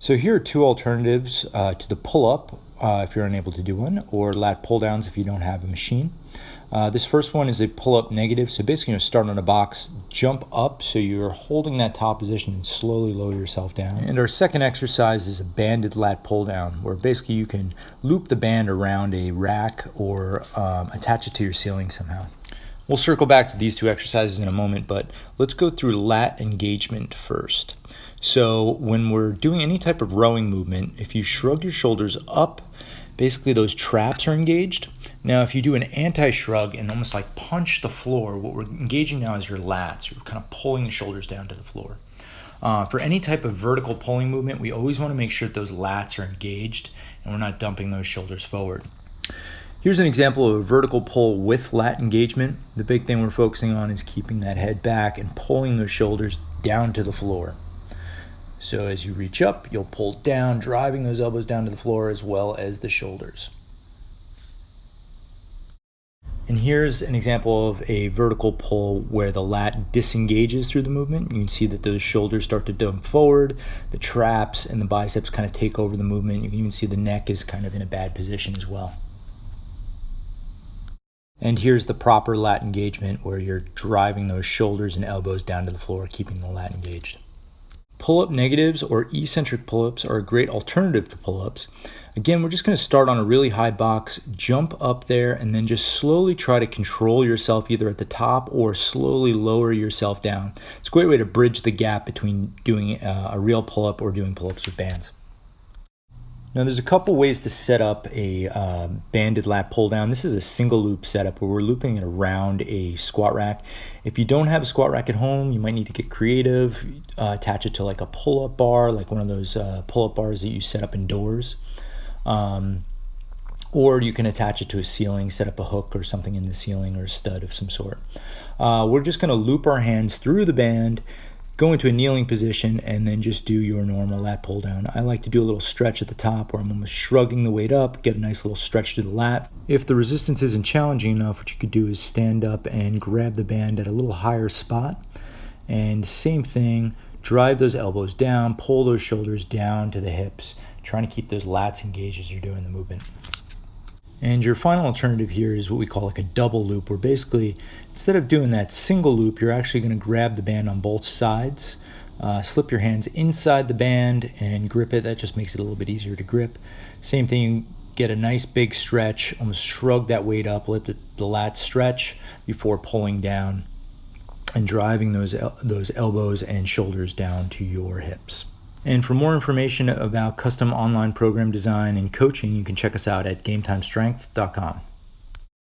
So here are two alternatives to the pull-up if you're unable to do one, or lat pull-downs if you don't have a machine. This first one is a pull-up negative. So basically you're starting on a box, jump up so you're holding that top position and slowly lower yourself down. And our second exercise is a banded lat pull-down, where basically you can loop the band around a rack or attach it to your ceiling somehow. We'll circle back to these two exercises in a moment, but let's go through lat engagement first. So when we're doing any type of rowing movement, if you shrug your shoulders up, basically those traps are engaged. Now if you do an anti-shrug and almost like punch the floor, what we're engaging now is your lats. You're kind of pulling the shoulders down to the floor. For any type of vertical pulling movement, we always want to make sure that those lats are engaged and we're not dumping those shoulders forward. Here's an example of a vertical pull with lat engagement. The big thing we're focusing on is keeping that head back and pulling those shoulders down to the floor. So as you reach up, you'll pull down, driving those elbows down to the floor as well as the shoulders. And here's an example of a vertical pull where the lat disengages through the movement. You can see that those shoulders start to dump forward, the traps and the biceps kind of take over the movement. You can even see the neck is kind of in a bad position as well. And here's the proper lat engagement where you're driving those shoulders and elbows down to the floor, keeping the lat engaged. Pull-up negatives or eccentric pull-ups are a great alternative to pull-ups. Again, we're just going to start on a really high box, jump up there, and then just slowly try to control yourself either at the top or slowly lower yourself down. It's a great way to bridge the gap between doing a real pull-up or doing pull-ups with bands. Now there's a couple ways to set up a banded lat pull down. This is a single loop setup where we're looping it around a squat rack. If you don't have a squat rack at home, you might need to get creative, attach it to like a pull-up bar, like one of those pull-up bars that you set up indoors. Or you can attach it to a ceiling, set up a hook or something in the ceiling or a stud of some sort. We're just gonna loop our hands through the band, go into a kneeling position, and then just do your normal lat pull down. I like to do a little stretch at the top where I'm almost shrugging the weight up, get a nice little stretch to the lat. If the resistance isn't challenging enough, what you could do is stand up and grab the band at a little higher spot. And same thing, drive those elbows down, pull those shoulders down to the hips, trying to keep those lats engaged as you're doing the movement. And your final alternative here is what we call like a double loop, where basically instead of doing that single loop, you're actually going to grab the band on both sides, slip your hands inside the band and grip it. That just makes it a little bit easier to grip. Same thing, you get a nice big stretch, almost shrug that weight up, let the lats stretch before pulling down and driving those elbows and shoulders down to your hips. And for more information about custom online program design and coaching, you can check us out at GameTimeStrength.com.